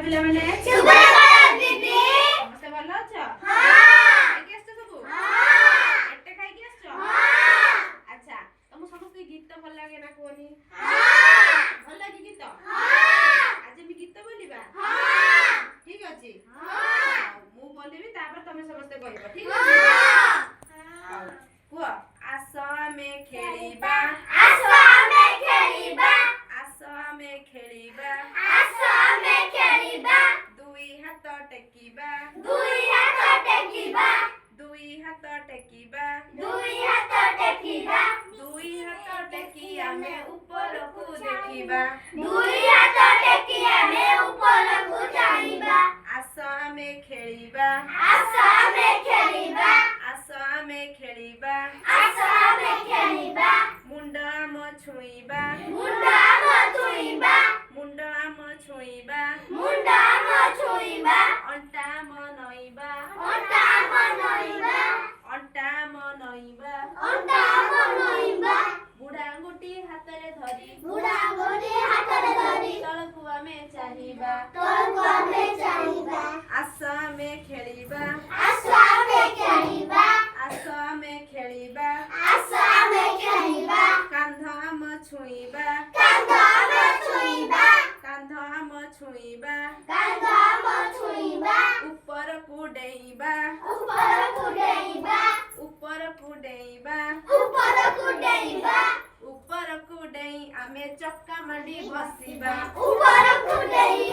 ପିଲାମାନେ ଦିଦି ସମସ୍ତେ ଭଲ ଅଛ? ଖାଇକି ଆସିଛ ସବୁ? ଏତେ ଖାଇକି ଆସିଛ? ଆଚ୍ଛା, ତମକୁ ସମସ୍ତେ ଗୀତ ଭଲ ଲାଗେ ନା କୁହନି? ଭଲ ଲାଗେ ଗୀତ? ଆଜି ଆମେ ଗୀତ ବୋଲିବା? ଠିକ ଅଛି? ମୁଁ ବୋଲିବି ତାପରେ ତମେ ସମସ୍ତେ କହିବ। ଠିକ ଅଛି? ହଉ, କୁହ। ଆସ ଆମେ ଖେଳିବା, ଆସ ଆମେ ଖେଳିବା, ଆସ ଆମେ ଖେଳିବା, ଆସ ଆମେ ଖେଳିବା, ଦୁଇ ହାତ ଟେକିବା, ଦୁଇ ହାତ ଟେକିବା, ଦୁଇ ହାତ ଟେକିବା, ଦୁଇ ହାତ ଟେକିବା, ଦୁଇ ହାତ ଟେକି ଆମେ ଉପରକୁ ଦେଖିବା, ଦୁଇ ହାତ ଟେକି ଆମେ ଉପରକୁ ଚାହିଁବା, ଆସ ଆମେ ଖେଳିବା, ଆସ ଆମେ ଖେଳିବା, ଆସ ଆମେ ଖେଳିବା, ଆସ ଆମେ ଖେଳିବା, ମୁଣ୍ଡ ଆମ ଛୁଇଁବା, ମୁଣ୍ଡ ଆମ ଛୁଇଁବା, ମୁଣ୍ଡ ଆମ ଛୁଇଁବା, ମୁଣ୍ଡ ଆମ ଛୁଇଁବା, ଅଣ୍ଟା ଆମ ନଇଁବା, ଅଣ୍ଟା ଆମ ନଇଁବା, ଅଣ୍ଟା ଆମ ନଇଁବା, ଅଣ୍ଟା ଆମ ନଇଁବା, ବୁଢା ଆଙ୍ଗୁଠି ହାତରେ ଧରି, ବୁଢା ଆଙ୍ଗୁଠି ହାତରେ ଧରି, ତଳକୁ ଆମେ ଚାହିଁବା, ତଳକୁ ଆମେ ଚାହିଁବା, ଆସ ଆମେ ଖେଳିବା, ଆସ ଆମେ ଖେଳିବା, ଆସ ଆମେ ଖେଳିବା, ଆସ ଆମେ ଖେଳିବା, କାନ୍ଧ ଆମ ଛୁଇଁବା, କାନ୍ଧ ଆମ ଛୁଇଁବା, କାନ୍ଧ ଆମ ଛୁଇଁବା, କାନ୍ଧ ଆମ ଛୁଇଁବା, ଉପରକୁ ଡେଇଁବା, ଉପରକୁ ଡେଇଁବା, ଉପରକୁ ଡେଇଁବା, ଉପରକୁ ଡେଇଁବା, ଉପରକୁ ଡେଇଁ ଆମେ ଚକା ମାଡି ବସିବା, ଉପରକୁ ଡେଇଁ